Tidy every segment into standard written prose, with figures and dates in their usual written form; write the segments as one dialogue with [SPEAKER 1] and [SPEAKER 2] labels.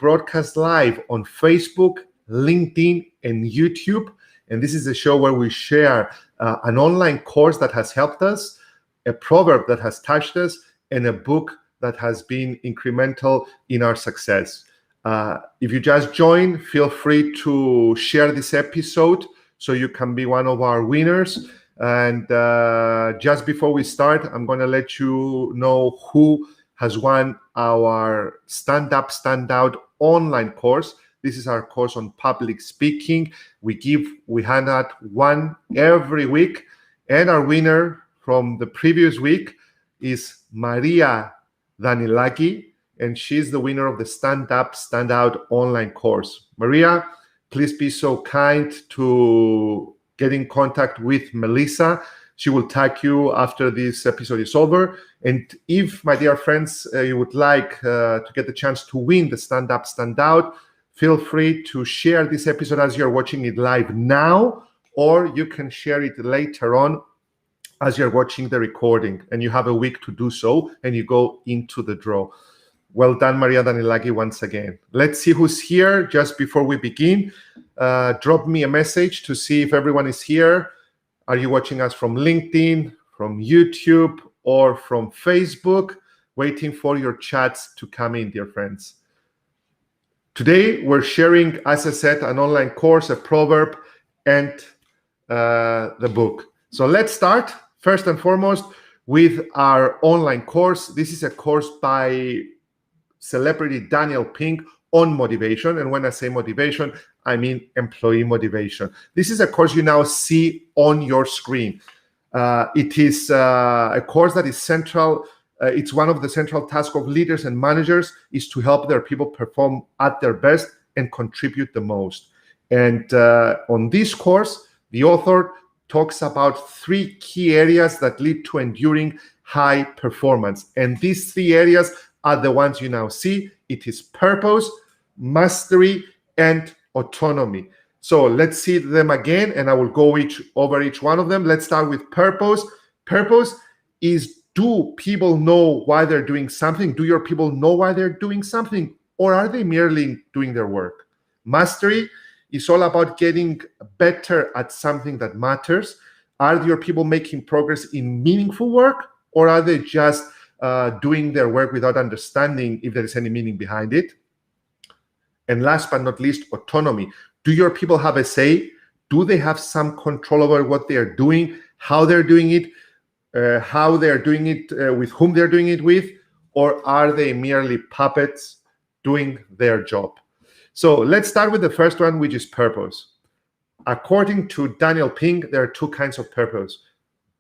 [SPEAKER 1] broadcast live on Facebook, LinkedIn, and YouTube. And this is a show where we share an online course that has helped us, a proverb that has touched us, and a book that has been incremental in our success. If you just join, feel free to share this episode so you can be one of our winners. And just before we start, I'm going to let you know who has won our Stand Up, Stand Out online course. This is our course on public speaking. We hand out one every week. And our winner from the previous week is Maria Danilaki, and she's the winner of the Stand Up, Stand Out online course. Maria, please be so kind to get in contact with Melissa. She will tag you after this episode is over. And if, my dear friends, you would like to get the chance to win the Stand Up, Stand Out, feel free to share this episode as you're watching it live now, or you can share it later on as you're watching the recording, and you have a week to do so, and you go into the draw. Well done, Maria Danilaki, once again. Let's see who's here. Just before we begin, drop me a message to see if everyone is here. Are you watching us from LinkedIn, from YouTube, or from Facebook? Waiting for your chats to come in, dear friends. Today, we're sharing, as I said, an online course, a proverb, and the book. So let's start. First and foremost, with our online course. This is a course by celebrity Daniel Pink on motivation. And when I say motivation, I mean employee motivation. This is a course you now see on your screen. It is a course that is central. It's one of the central tasks of leaders and managers is to help their people perform at their best and contribute the most. And on this course, the author talks about 3 key areas that lead to enduring high performance. And these 3 areas are the ones you now see. It is purpose, mastery, and autonomy. So let's see them again, and I will go over each one of them. Let's start with purpose. Purpose is, do people know why they're doing something? Do your people know why they're doing something? Or are they merely doing their work? Mastery is all about getting better at something that matters. Are your people making progress in meaningful work, or are they just doing their work without understanding if there is any meaning behind it? And last but not least, autonomy. Do your people have a say? Do they have some control over what they are doing, how they're doing it, with whom they're doing it with, or are they merely puppets doing their job? So let's start with the first one, which is purpose. According to Daniel Pink, there are 2 kinds of purpose.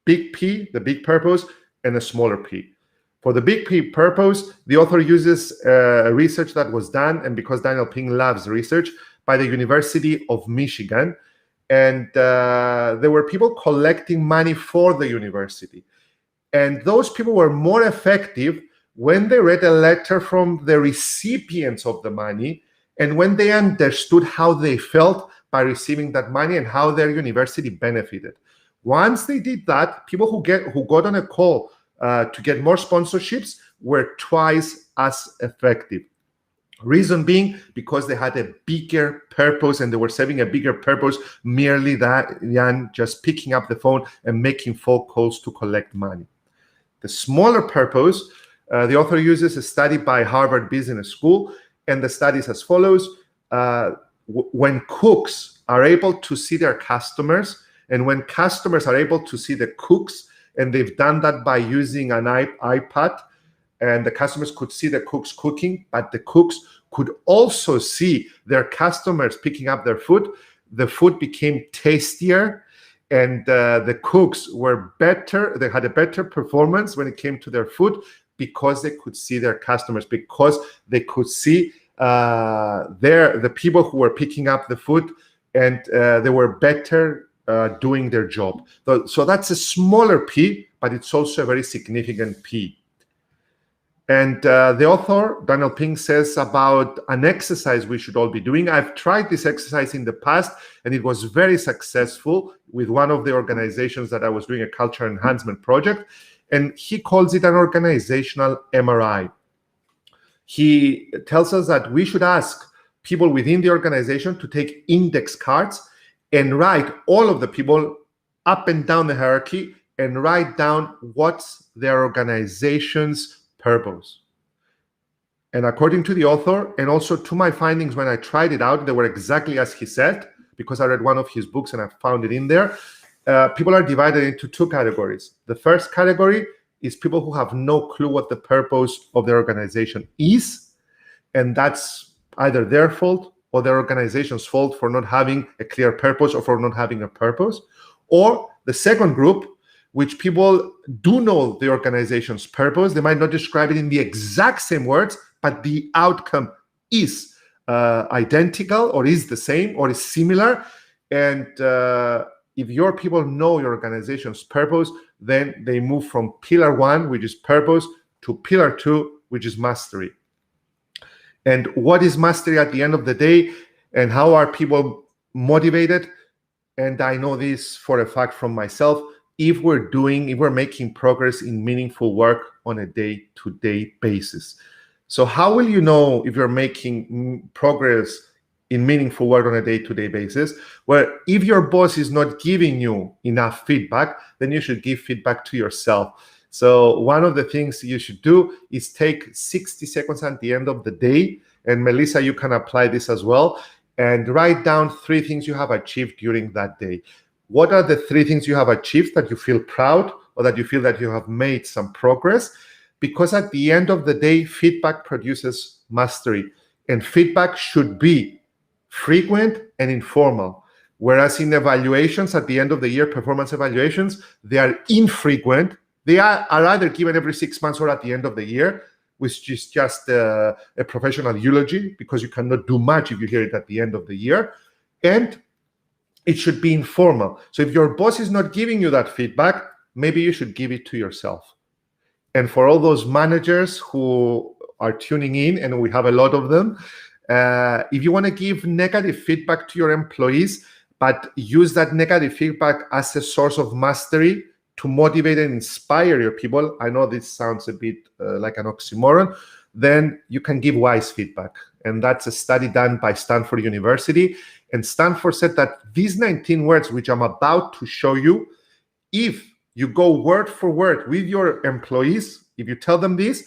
[SPEAKER 1] Big P, the big purpose, and a smaller p. For the big P purpose, the author uses research that was done, and because Daniel Pink loves research, by the University of Michigan. And there were people collecting money for the university. And those people were more effective when they read a letter from the recipients of the money, and when they understood how they felt by receiving that money and how their university benefited. Once they did that, people who got on a call to get more sponsorships were twice as effective. Reason being, because they had a bigger purpose and they were serving a bigger purpose merely than just picking up the phone and making phone calls to collect money. The smaller purpose, the author uses a study by Harvard Business School, and the study is as follows. When cooks are able to see their customers, and when customers are able to see the cooks, and they've done that by using an iPad, and the customers could see the cooks cooking, but the cooks could also see their customers picking up their food, the food became tastier, and the cooks were better. They had a better performance when it came to their food because they could see their customers, because they could see the people who were picking up the food, and they were better doing their job. So that's a smaller P, but it's also a very significant P. And the author, Daniel Pink, says about an exercise we should all be doing. I've tried this exercise in the past, and it was very successful with one of the organizations that I was doing a culture enhancement project. And he calls it an organizational MRI. He tells us that we should ask people within the organization to take index cards and write all of the people up and down the hierarchy and write down what's their organization's purpose. And according to the author, and also to my findings when I tried it out, they were exactly as he said, because I read one of his books and I found it in there. People are divided into two categories. The first category is people who have no clue what the purpose of their organization is, and that's either their fault or their organization's fault for not having a clear purpose or for not having a purpose. Or the second group, which people do know the organization's purpose. They might not describe it in the exact same words, but the outcome is identical or is the same or is similar. And if your people know your organization's purpose, then they move from pillar 1, which is purpose, to pillar 2, which is mastery. And what is mastery at the end of the day, and how are people motivated? And I know this for a fact from myself. If we're making progress in meaningful work on a day-to-day basis. So how will you know if you're making progress in meaningful work on a day-to-day basis? Well, if your boss is not giving you enough feedback, then you should give feedback to yourself. So one of the things you should do is take 60 seconds at the end of the day, and Melissa, you can apply this as well, and write down 3 things you have achieved during that day. What are the 3 things you have achieved that you feel proud or that you feel that you have made some progress? Because at the end of the day, feedback produces mastery, and feedback should be frequent and informal. Whereas in evaluations at the end of the year, performance evaluations, they are infrequent. They are either given every 6 months or at the end of the year, which is just a professional eulogy, because you cannot do much if you hear it at the end of the year. And it should be informal. So if your boss is not giving you that feedback, maybe you should give it to yourself. And for all those managers who are tuning in, and we have a lot of them, if you want to give negative feedback to your employees, but use that negative feedback as a source of mastery to motivate and inspire your people, I know this sounds a bit like an oxymoron, then you can give wise feedback. And that's a study done by Stanford University. And Stanford said that these 19 words, which I'm about to show you, if you go word for word with your employees, if you tell them this,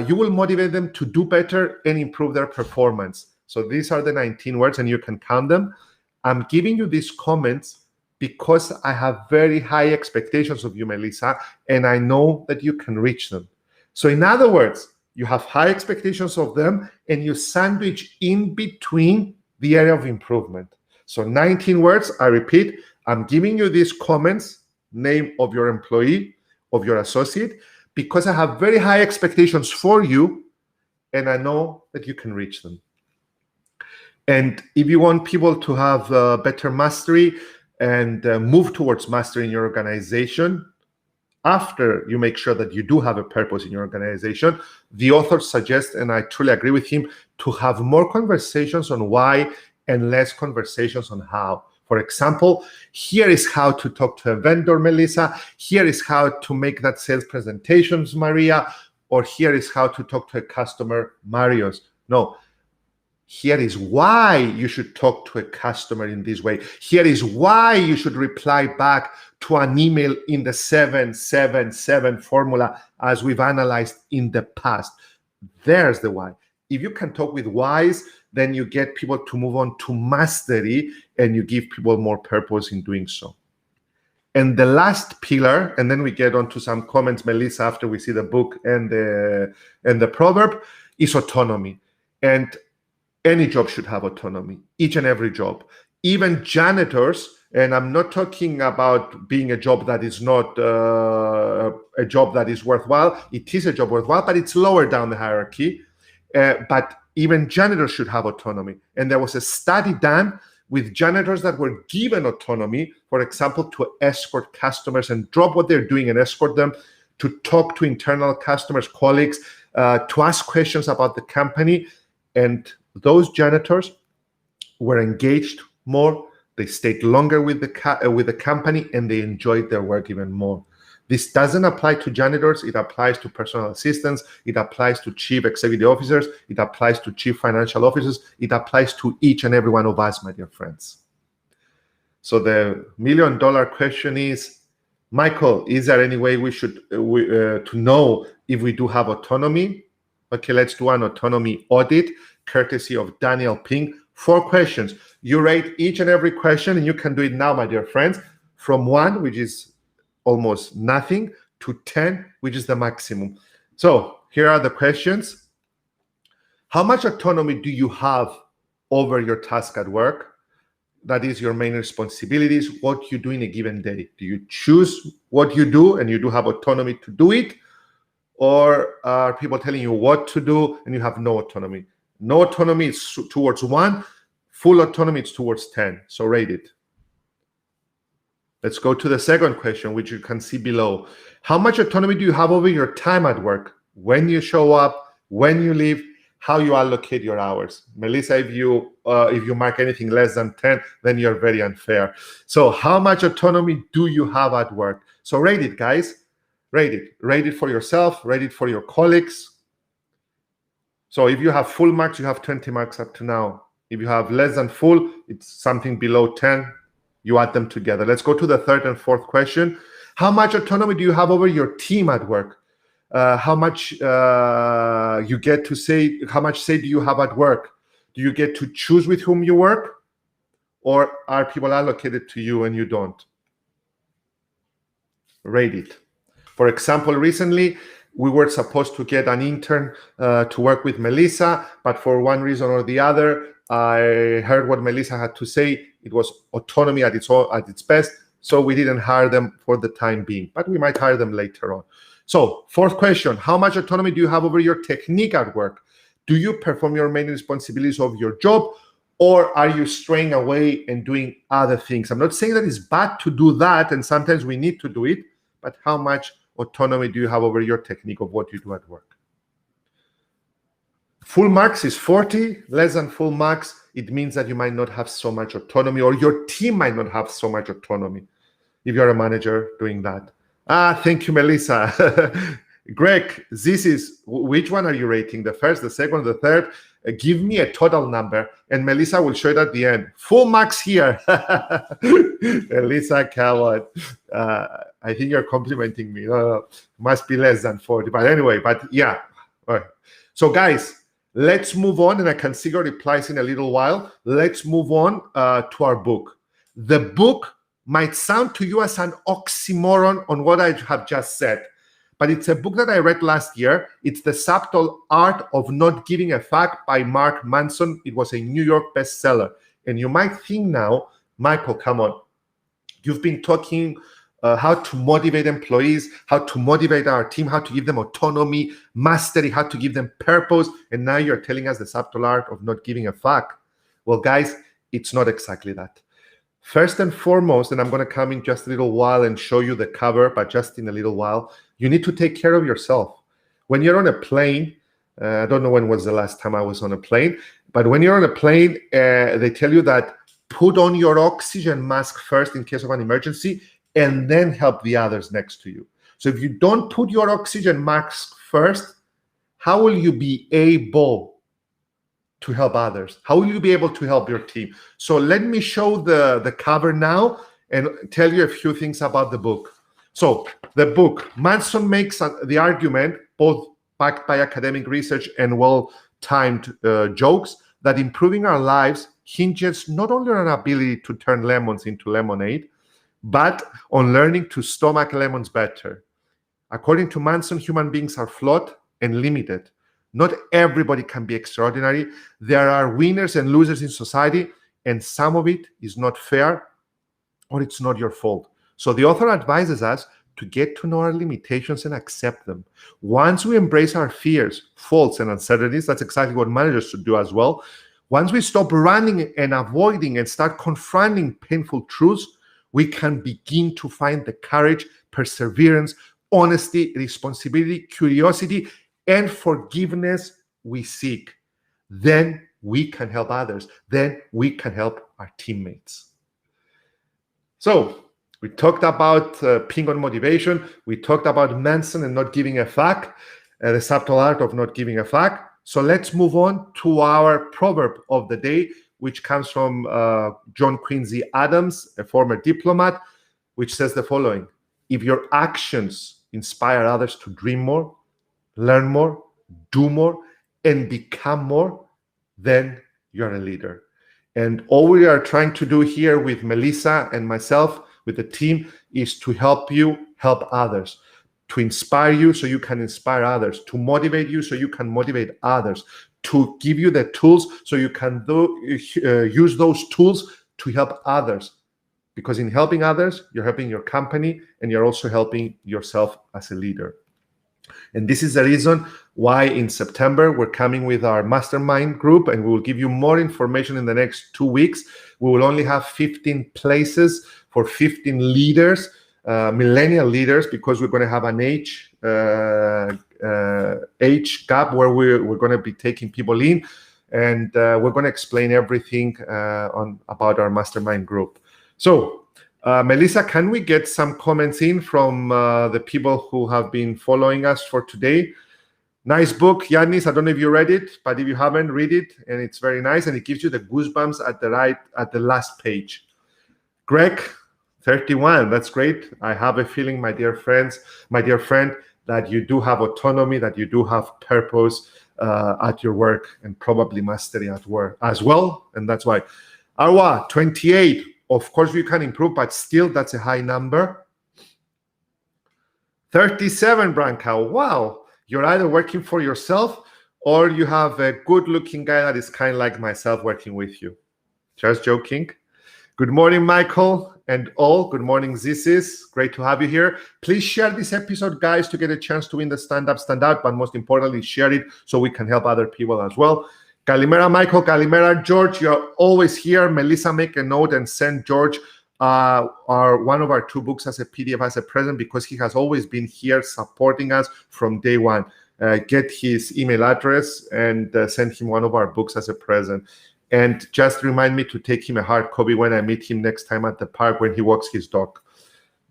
[SPEAKER 1] you will motivate them to do better and improve their performance. So these are the 19 words, and you can count them. I'm giving you these comments because I have very high expectations of you, Melissa, and I know that you can reach them. So in other words, you have high expectations of them, and you sandwich in between the area of improvement. So 19 words, I repeat, I'm giving you these comments, name of your employee, of your associate, because I have very high expectations for you, and I know that you can reach them. And if you want people to have better mastery and move towards mastery in your organization, after you make sure that you do have a purpose in your organization, the author suggests, and I truly agree with him, to have more conversations on why and less conversations on how. For example, here is how to talk to a vendor, Melissa. Here is how to make that sales presentations, Maria. Or here is how to talk to a customer, Marios. No. Here is why you should talk to a customer in this way. Here is why you should reply back to an email in the 777 formula as we've analyzed in the past. There's the why. If you can talk with whys, then you get people to move on to mastery, and you give people more purpose in doing so. And the last pillar, and then we get on to some comments, Melissa, after we see the book and the proverb, is autonomy. And any job should have autonomy, each and every job. Even janitors, and I'm not talking about being a job that is not a job that is worthwhile. It is a job worthwhile, but it's lower down the hierarchy. But even janitors should have autonomy. And there was a study done with janitors that were given autonomy, for example, to escort customers and drop what they're doing and escort them, to talk to internal customers, colleagues, to ask questions about the company. And those janitors were engaged more, they stayed longer with the company, and they enjoyed their work even more. This doesn't apply to janitors. It applies to personal assistants. It applies to chief executive officers. It applies to chief financial officers. It applies to each and every one of us, my dear friends. So the million-dollar question is, Michael, is there any way we should to know if we do have autonomy? Okay, let's do an autonomy audit, courtesy of Daniel Pink. 4 questions. You rate each and every question, and you can do it now, my dear friends, from 1, which is almost nothing, to 10, which is the maximum. So here are the questions. How much autonomy do you have over your task at work? That is your main responsibilities, what you do in a given day. Do you choose what you do and you do have autonomy to do it? Or are people telling you what to do and you have no autonomy? No autonomy is towards 1, full autonomy is towards 10. So rate it. Let's go to the second question, which you can see below. How much autonomy do you have over your time at work? When you show up, when you leave, how you allocate your hours? Melissa, if you mark anything less than 10, then you're very unfair. So how much autonomy do you have at work? So rate it, guys. Rate it. Rate it for yourself. Rate it for your colleagues. So if you have full marks, you have 20 marks up to now. If you have less than full, it's something below 10. You add them together. Let's go to the third and fourth question. How much autonomy do you have over your team at work? How much you get to say, how much say do you have at work? Do you get to choose with whom you work? Or are people allocated to you and you don't? Rate it. For example, recently, we were supposed to get an intern to work with Melissa, but for one reason or the other, I heard what Melissa had to say. It was autonomy at its best, so we didn't hire them for the time being, but we might hire them later on. So, fourth question, how much autonomy do you have over your technique at work? Do you perform your main responsibilities of your job, or are you straying away and doing other things? I'm not saying that it's bad to do that, and sometimes we need to do it, but how much autonomy do you have over your technique of what you do at work? Full marks is 40, less than full marks, it means that you might not have so much autonomy, or your team might not have so much autonomy if you're a manager doing that. Thank you, Melissa. Greg, this is, which one are you rating? The first, the second, the third? Give me a total number, and Melissa will show it at the end. Full marks here. Melissa, coward. I think you're complimenting me. Must be less than 40. But anyway, yeah. All right. So guys, let's move on, and I can see your replies in a little while. Let's move on to our book. The book might sound to you as an oxymoron on what I have just said, but it's a book that I read last year. It's The Subtle Art of Not Giving a Fuck by Mark Manson. It was a New York bestseller. And you might think now, Michael, come on. You've been talking how to motivate employees, how to motivate our team, how to give them autonomy, mastery, how to give them purpose. And now you're telling us the subtle art of not giving a fuck. Well, guys, it's not exactly that. First and foremost, and I'm going to come in just a little while and show you the cover, but just in a little while, you need to take care of yourself. When you're on a plane, I don't know when was the last time I was on a plane, but when you're on a plane, they tell you that put on your oxygen mask first in case of an emergency, and then help the others next to you. So if you don't put your oxygen mask first, how will you be able to help others? How will you be able to help your team? So let me show the cover now and tell you a few things about the book. So the book, Manson makes the argument, both backed by academic research and well-timed jokes, that improving our lives hinges not only on our ability to turn lemons into lemonade, but on learning to stomach lemons better. According to Manson, human beings are flawed and limited. Not everybody can be extraordinary. There are winners and losers in society, and some of it is not fair, or it's not your fault. So the author advises us to get to know our limitations and accept them. Once we embrace our fears, faults, and uncertainties, that's exactly what managers should do as well. Once we stop running and avoiding and start confronting painful truths, we can begin to find the courage, perseverance, honesty, responsibility, curiosity, and forgiveness we seek. Then we can help others. Then we can help our teammates. So We talked about ping on motivation. We talked about Manson and not giving a fuck, the subtle art of not giving a fuck. So let's move on to our proverb of the day, which comes from John Quincy Adams, a former diplomat, which says the following: if your actions inspire others to dream more, learn more, do more, and become more, then you're a leader. And all we are trying to do here with Melissa and myself, with the team, is to help you help others, to inspire you so you can inspire others, to motivate you so you can motivate others, to give you the tools so you can use those tools to help others. Because in helping others, you're helping your company and you're also helping yourself as a leader. And this is the reason why in September we're coming with our mastermind group, and we will give you more information in the next 2 weeks. We will only have 15 places for 15 leaders, millennial leaders, because we're going to have an age gap where we're going to be taking people in, and we're going to explain everything about our mastermind group. So, Melissa, can we get some comments in from the people who have been following us for today? Nice book, Yannis. I don't know if you read it, but if you haven't, read it, and it's very nice, and it gives you the goosebumps at the last page. Greg, 31. That's great. I have a feeling, my dear friend, that you do have autonomy, that you do have purpose at your work, and probably mastery at work as well. And that's why. Arwa, 28. Of course, we can improve, but still, that's a high number. 37, Branca. Wow. You're either working for yourself or you have a good-looking guy that is kind of like myself working with you. Just joking. Good morning, Michael and all. Good morning, Zisis. Great to have you here. Please share this episode, guys, to get a chance to win the Stand Up, Stand Out, but most importantly, share it so we can help other people as well. Kalimera, Michael. Kalimera, George. You're always here. Melissa, make a note and send George one of our 2 books as a PDF as a present, because he has always been here supporting us from day one. Get his email address and send him one of our books as a present. And just remind me to take him a hard copy when I meet him next time at the park when he walks his dog.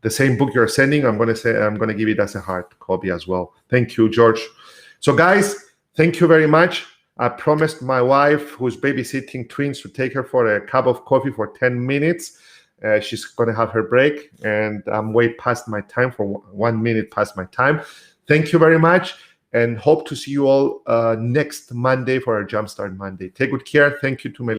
[SPEAKER 1] The same book you're sending, I'm going to give it as a hard copy as well. Thank you, George. So, guys, thank you very much. I promised my wife, who's babysitting twins, to take her for a cup of coffee for 10 minutes. She's going to have her break, and I'm way past my time, for 1 minute past my time. Thank you very much, and hope to see you all next Monday for our Jumpstart Monday. Take good care. Thank you to Melissa.